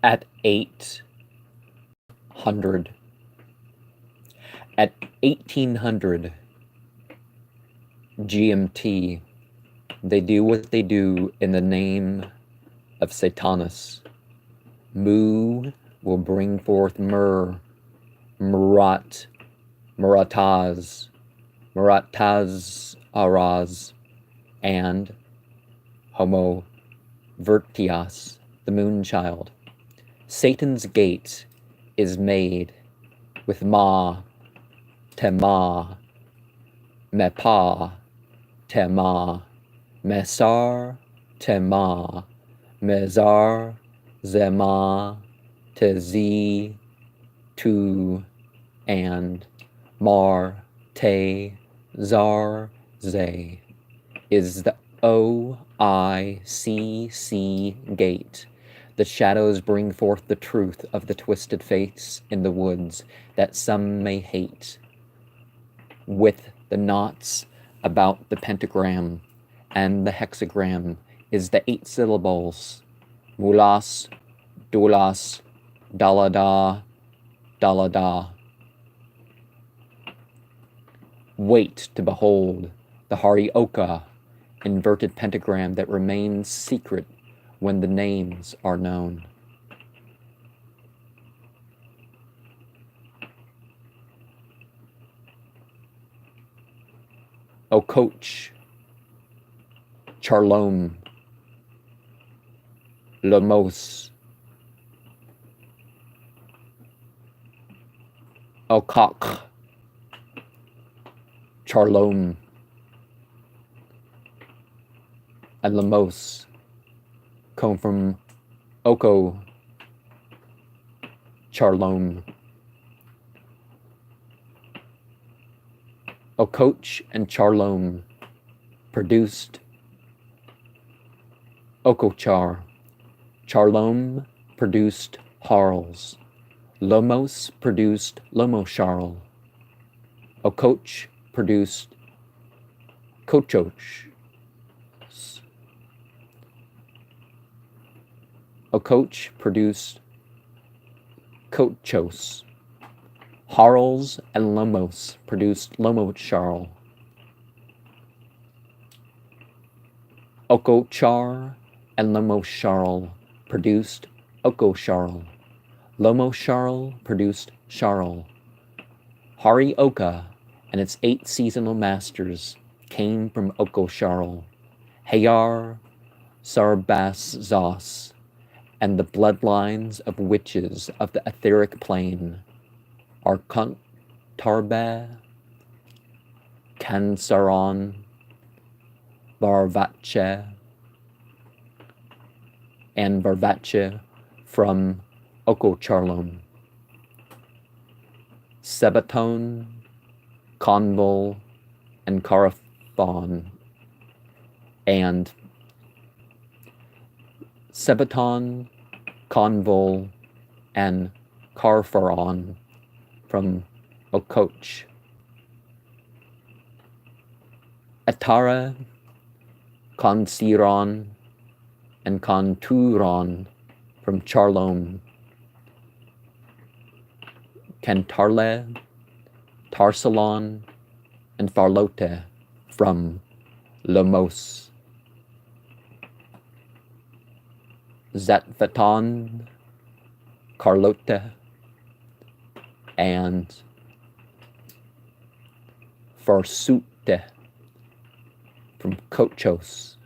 at 800. At 1800 GMT, they do what they do in the name of Satanus. Mu will bring forth Murat, Murataz, Araz, and Homo Vertias, the moon child. Satan's gate is made with Ma, Tema, Mepa, Tema, Mesar, Tema, Mezar, Zema, Tezi, Tu, and Mar, Te, Zar, Ze, is the OICC gate. The shadows bring forth the truth of the twisted faiths in the woods that some may hate. With the knots about the pentagram and the hexagram is the 8 syllables, Mulas, Dulas, Dalada, Dalada. Wait to behold the Harioka inverted pentagram that remains secret when the names are known. O coach, Charlom, Lemos, O cock, Charlom, and Lemos come from Oko, Charlom. Okoch and Charlom produced Okochar. Charlom produced Harls. Lomos produced Lomosharl. Okoch produced Kochoch. Okoch produced Kochos. Harls and Lomos produced Lomocharl. Okochar and Lomosharl produced Okosharl. Lomosharl produced Sharl. Harioka and its 8 seasonal masters came from Okosharl. Hayar, Sarbas-Zos, and the bloodlines of witches of the etheric plane are Tarbe, Kansaron, Barvache, and Barvache from Okocharlom. Sebaton, Convol, and Carathon, and Sebaton, Convol, and Carfaron from Okoch. Atara, Consiron, and Conturon from Charlom. Cantarle, Tarsalon, and Farlote from Lomos. Zatvaton, Carlote, and Farsute from Kochos.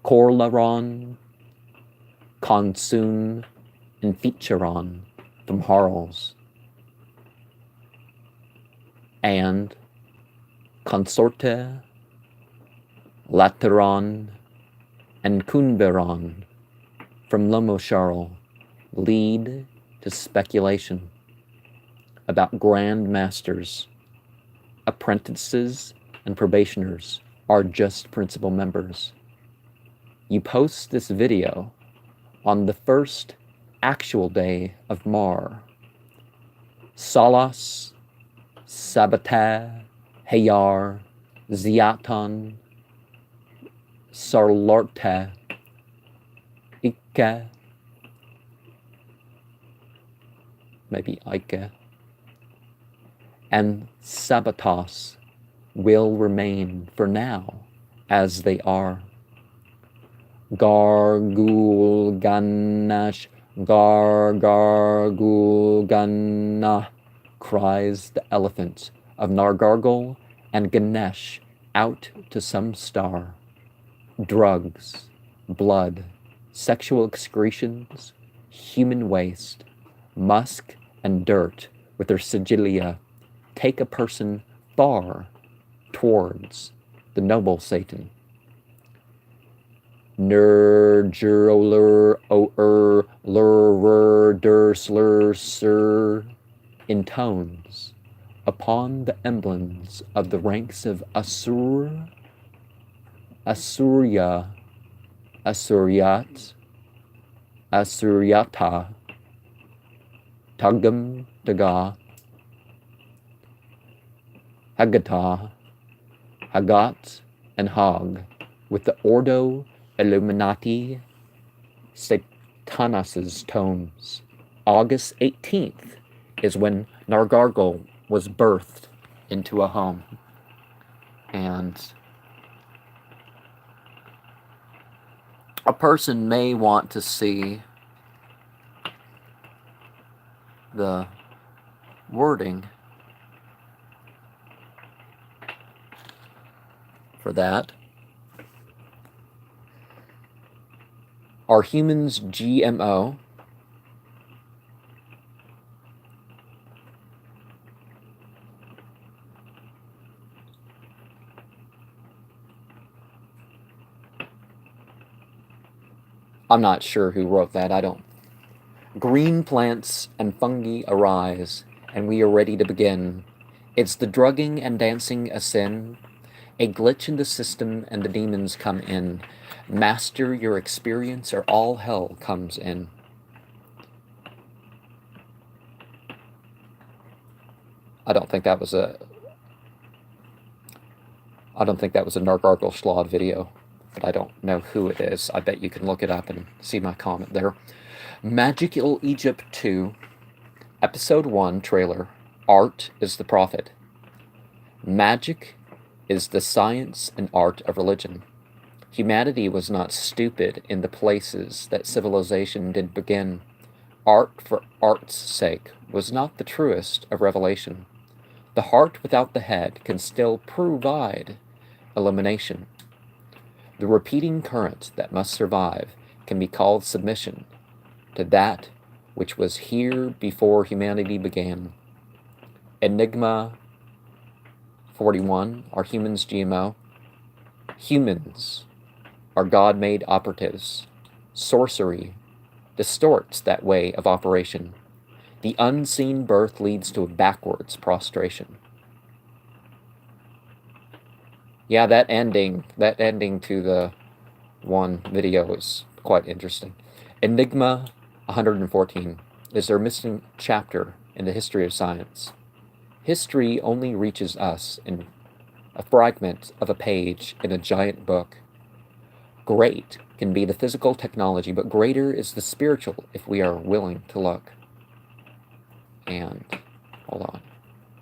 Corlaron, Consun, and Featuron from Harls. And Consorte, Lateron, and Kunberon from Lomosharl lead to speculation about grand masters. Apprentices and probationers are just principal members. You post this video on the first actual day of Mar. Salas, Sabata, Hayar, Ziaton, Sarlarte, Ike, maybe Ike, and Sabatos will remain for now as they are. Gargul Ganash, Gargul Gana, cries the elephant of Nargargole and Ganesh out to some star. Drugs, blood, sexual excretions, human waste, musk and dirt with their sigilia take a person far towards the noble Satan. Nergerler o lur der slur sir intones upon the emblems of the ranks of Asur, Asurya, Asuryat, Asuryata, Tagam Daga, Hagata, Hagat, and Hog, with the Ordo Illuminati Satanas's tomes. August 18th is when Nargargole was birthed into a home. And a person may want to see the wording for that. Are humans GMO? I'm not sure who wrote that. I don't. Green plants and fungi arise, and we are ready to begin. It's the drugging and dancing a sin, a glitch in the system, and the demons come in. Master your experience, or all hell comes in. I don't think that was a Nargargole Shlod video, but I don't know who it is. I bet you can look it up and see my comment there. Magical Egypt 2, Episode 1 trailer. Art is the prophet. Magic is the science and art of religion. Humanity was not stupid in the places that civilization did begin. Art for art's sake was not the truest of revelation. The heart without the head can still provide illumination. The repeating current that must survive can be called submission to that which was here before humanity began. Enigma 41, are humans GMO? Humans are God-made operatives. Sorcery distorts that way of operation. The unseen birth leads to a backwards prostration. Yeah, that ending to the one video is quite interesting. Enigma 114, is there a missing chapter in the history of science? History only reaches us in a fragment of a page in a giant book. Great can be the physical technology, but greater is the spiritual if we are willing to look. And, hold on,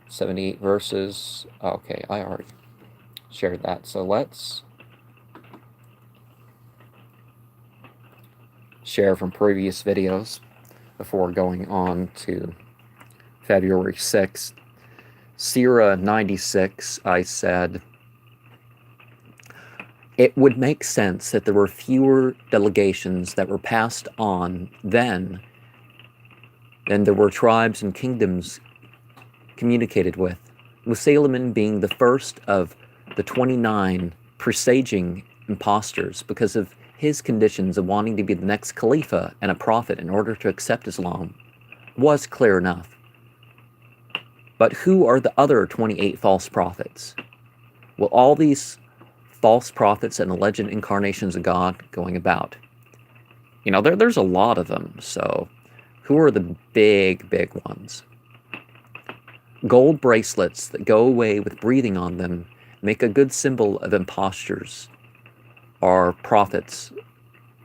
78 verses. Okay, I already shared that, so let's share from previous videos before going on to February 6th. Sierra 96, I said, it would make sense that there were fewer delegations that were passed on then than there were tribes and kingdoms communicated with. Musayliman being the first of the 29 presaging impostors because of his conditions of wanting to be the next Khalifa and a prophet in order to accept Islam was clear enough. But who are the other 28 false prophets? Well, all these false prophets and alleged incarnations of God going about, you know, there's a lot of them, so who are the big ones? Gold bracelets that go away with breathing on them make a good symbol of impostures or prophets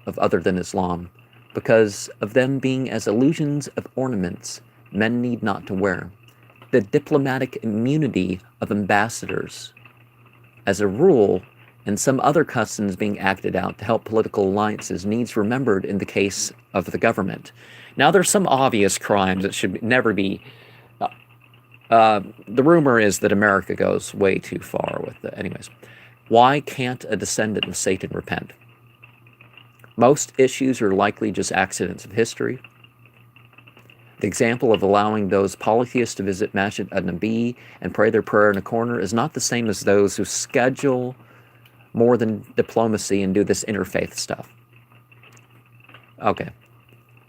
of other than Islam, because of them being as illusions of ornaments men need not to wear. The diplomatic immunity of ambassadors, as a rule, and some other customs being acted out to help political alliances needs remembered in the case of the government. Now, there's some obvious crimes that should never be. The rumor is that America goes way too far with it. Anyways, why can't a descendant of Satan repent? Most issues are likely just accidents of history. The example of allowing those polytheists to visit Masjid an-Nabi and pray their prayer in a corner is not the same as those who schedule more than diplomacy and do this interfaith stuff. Okay,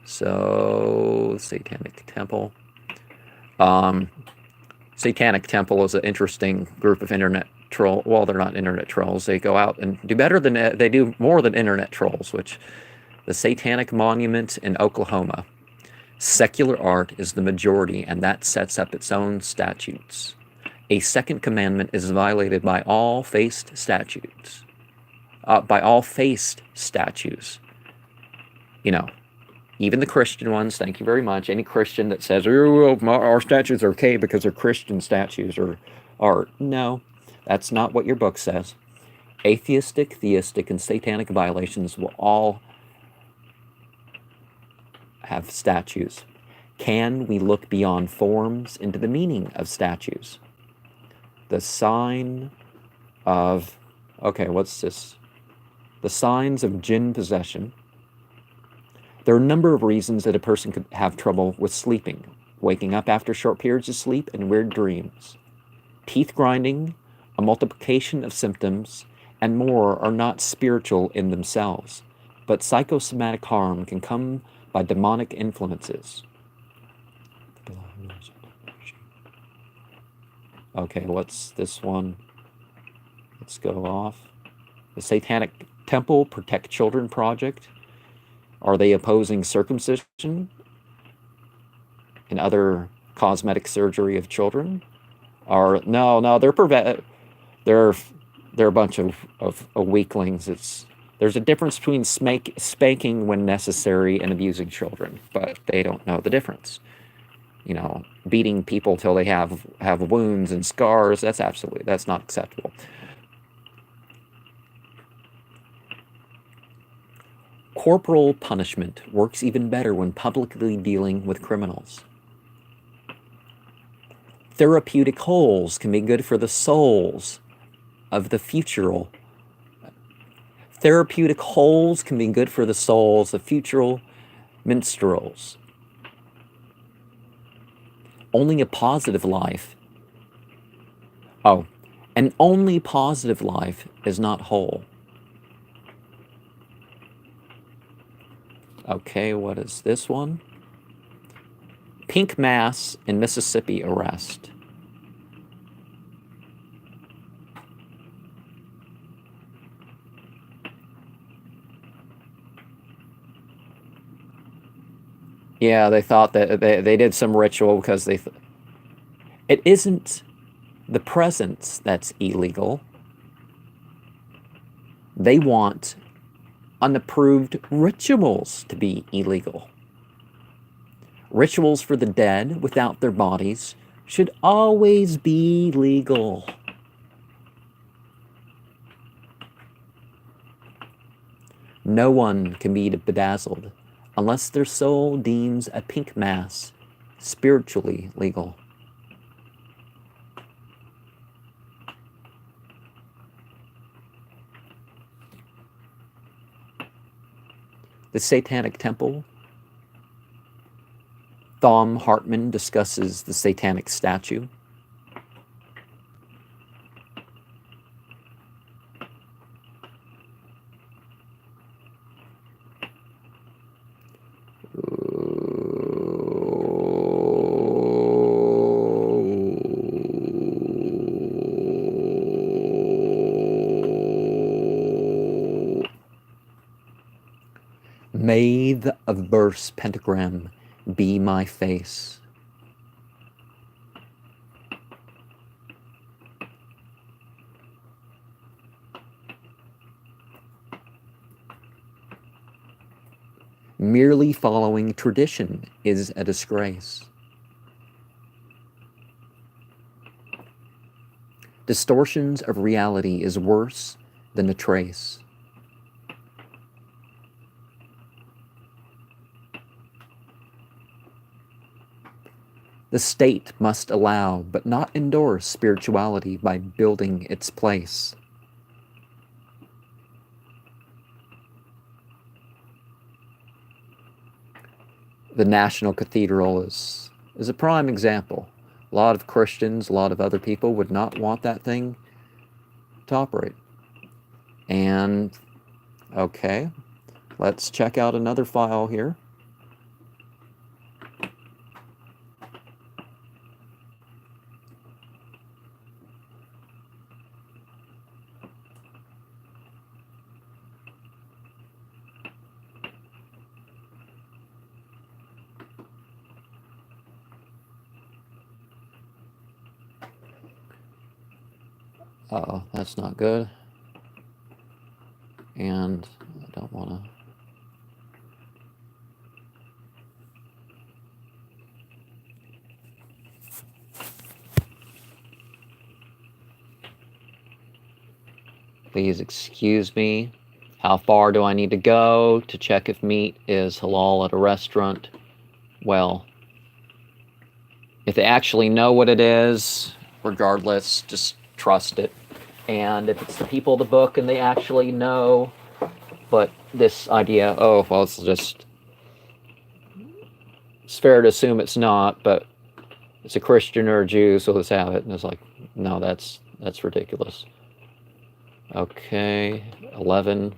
so Satanic Temple. Satanic Temple is an interesting group of internet troll. Well, they're not internet trolls. They go out and do better than they do more than internet trolls. Which the Satanic Monument in Oklahoma. Secular art is the majority, and that sets up its own statutes. A second commandment is violated by all faced statutes. You know, even the Christian ones. Thank you very much. Any Christian that says, "Oh, our statues are okay because they're Christian statues or art," no, that's not what your book says. Atheistic, theistic, and satanic violations will all have statues. Can we look beyond forms into the meaning of statues? The sign of, okay, what's this? The signs of jinn possession. There are a number of reasons that a person could have trouble with sleeping, waking up after short periods of sleep, and weird dreams. Teeth grinding, a multiplication of symptoms, and more are not spiritual in themselves, but psychosomatic harm can come by demonic influences. Okay, what's this one? Let's go off. The Satanic Temple Protect Children Project. Are they opposing circumcision and other cosmetic surgery of children? Or no, they're a bunch of weaklings. There's a difference between spanking when necessary and abusing children, but they don't know the difference. You know, beating people till they have wounds and scars, that's not acceptable. Corporal punishment works even better when publicly dealing with criminals. Therapeutic holes can be good for the souls of the futural. Therapeutic holes can be good for the souls of futural minstrels. Only a positive life. And only positive life is not whole. Okay, what is this one? Pink Mass in Mississippi arrest. Yeah, they thought that they did some ritual because it isn't the presence that's illegal. They want unapproved rituals to be illegal. Rituals for the dead without their bodies should always be legal. No one can be bedazzled unless their soul deems a pink mass spiritually legal. The Satanic Temple. Thom Hartman discusses the satanic statue. May the averse pentagram be my face. Merely following tradition is a disgrace. Distortions of reality is worse than a trace. The state must allow, but not endorse, spirituality by building its place. The National Cathedral is a prime example. A lot of Christians, a lot of other people would not want that thing to operate. And, okay, let's check out another file here. Uh-oh, that's not good. And I don't want to... Please excuse me. How far do I need to go to check if meat is halal at a restaurant? Well, if they actually know what it is, regardless, just trust it. And if it's the people of the book and they actually know, but this idea, oh, well, it's fair to assume it's not, but it's a Christian or a Jew, so let's have it. And it's like, no, that's ridiculous. Okay, 11.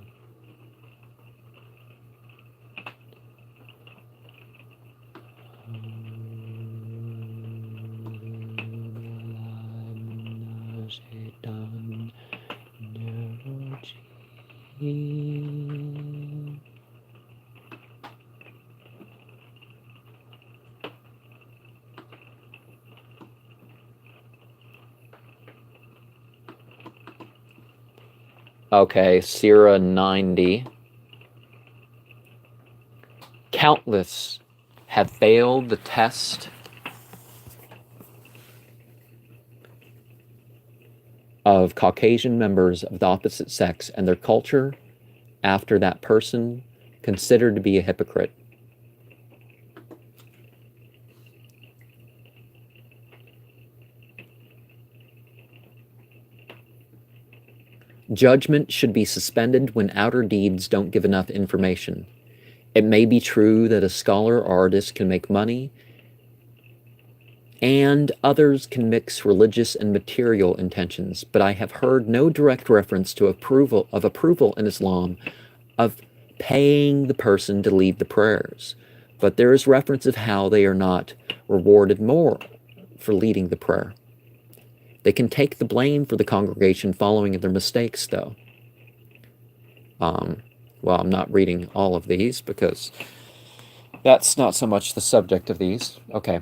Okay, Sierra 90. Countless have failed the test of Caucasian members of the opposite sex and their culture after that person considered to be a hypocrite. Judgment should be suspended when outer deeds don't give enough information. It may be true that a scholar or artist can make money, and others can mix religious and material intentions, but I have heard no direct reference to approval in Islam of paying the person to lead the prayers. But there is reference of how they are not rewarded more for leading the prayer. They can take the blame for the congregation following their mistakes, though. Well, I'm not reading all of these because that's not so much the subject of these. Okay.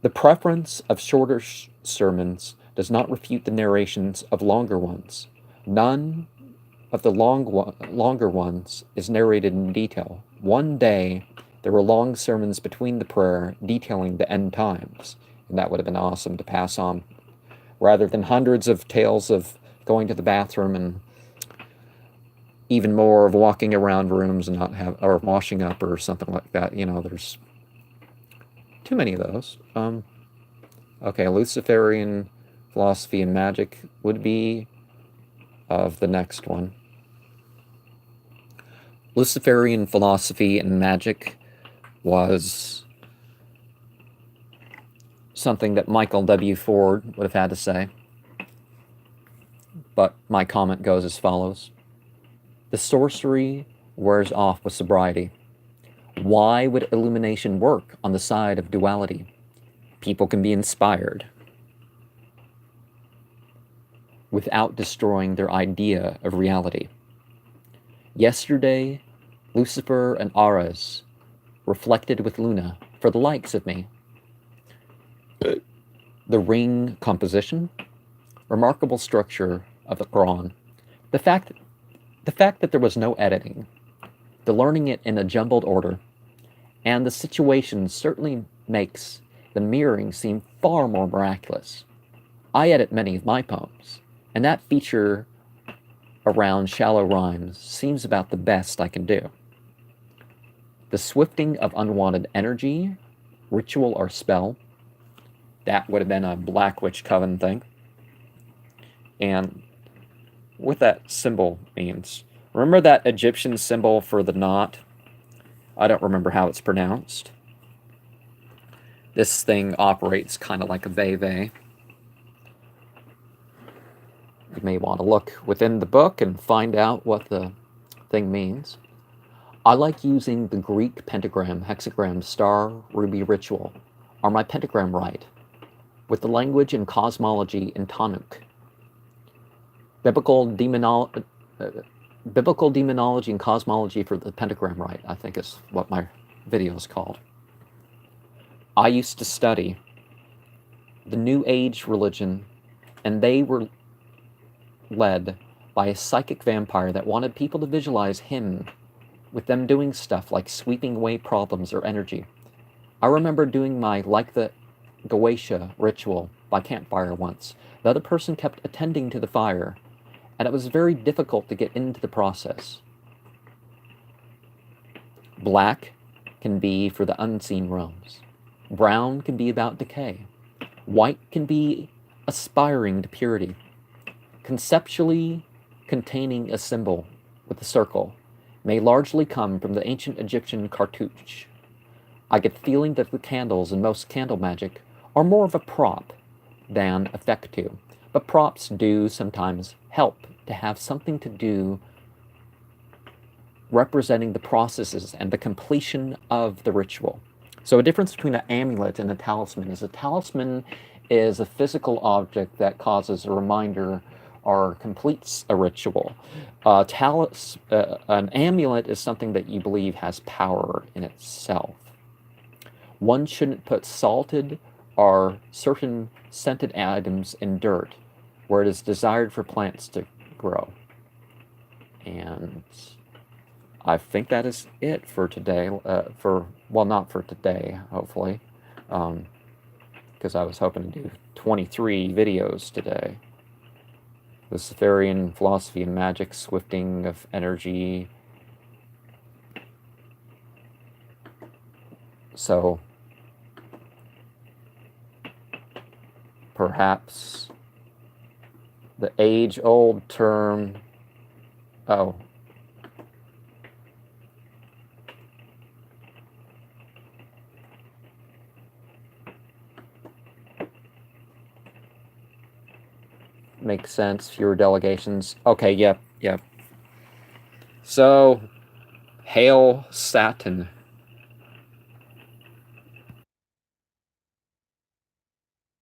The preference of shorter sermons does not refute the narrations of longer ones. None of the longer ones is narrated in detail. One day, there were long sermons between the prayer detailing the end times, and that would have been awesome to pass on, rather than hundreds of tales of going to the bathroom and even more of walking around rooms and not have, or washing up or something like that. You know, there's too many of those. Okay, Luciferian philosophy and magic would be of the next one. Luciferian philosophy and magic was something that Michael W. Ford would have had to say. But my comment goes as follows. The sorcery wears off with sobriety. Why would illumination work on the side of duality? People can be inspired without destroying their idea of reality. Yesterday, Lucifer and Ares reflected with Luna for the likes of me. The ring composition, remarkable structure of the Quran, the fact that there was no editing, the learning it in a jumbled order, and the situation certainly makes the mirroring seem far more miraculous. I edit many of my poems, and that feature around shallow rhymes seems about the best I can do. The swifting of unwanted energy, ritual or spell, that would have been a Black Witch Coven thing. And what that symbol means. Remember that Egyptian symbol for the knot? I don't remember how it's pronounced. This thing operates kind of like a veve. You may want to look within the book and find out what the thing means. I like using the Greek pentagram, hexagram, star, ruby ritual, or my pentagram rite, with the language and cosmology in Tanukh. Biblical demonology and cosmology for the pentagram rite, I think is what my video is called. I used to study the New Age religion, and they were led by a psychic vampire that wanted people to visualize him with them doing stuff like sweeping away problems or energy. I remember doing my like the Goetia ritual by campfire once. The other person kept attending to the fire, and it was very difficult to get into the process. Black can be for the unseen realms. Brown can be about decay. White can be aspiring to purity. Conceptually containing a symbol with a circle may largely come from the ancient Egyptian cartouche. I get the feeling that the candles in most candle magic are more of a prop than effectu, but props do sometimes help to have something to do representing the processes and the completion of the ritual. So a difference between an amulet and a talisman is a physical object that causes a reminder or completes a ritual. An amulet is something that you believe has power in itself. One shouldn't put salted or certain scented items in dirt where it is desired for plants to grow. And I think that is it for today. Not for today, hopefully, because I was hoping to do 23 videos today. The Luciferian philosophy and magic, swifting of energy. So perhaps the age-old term, makes sense, fewer delegations. Okay, yep. So, hail Saturn.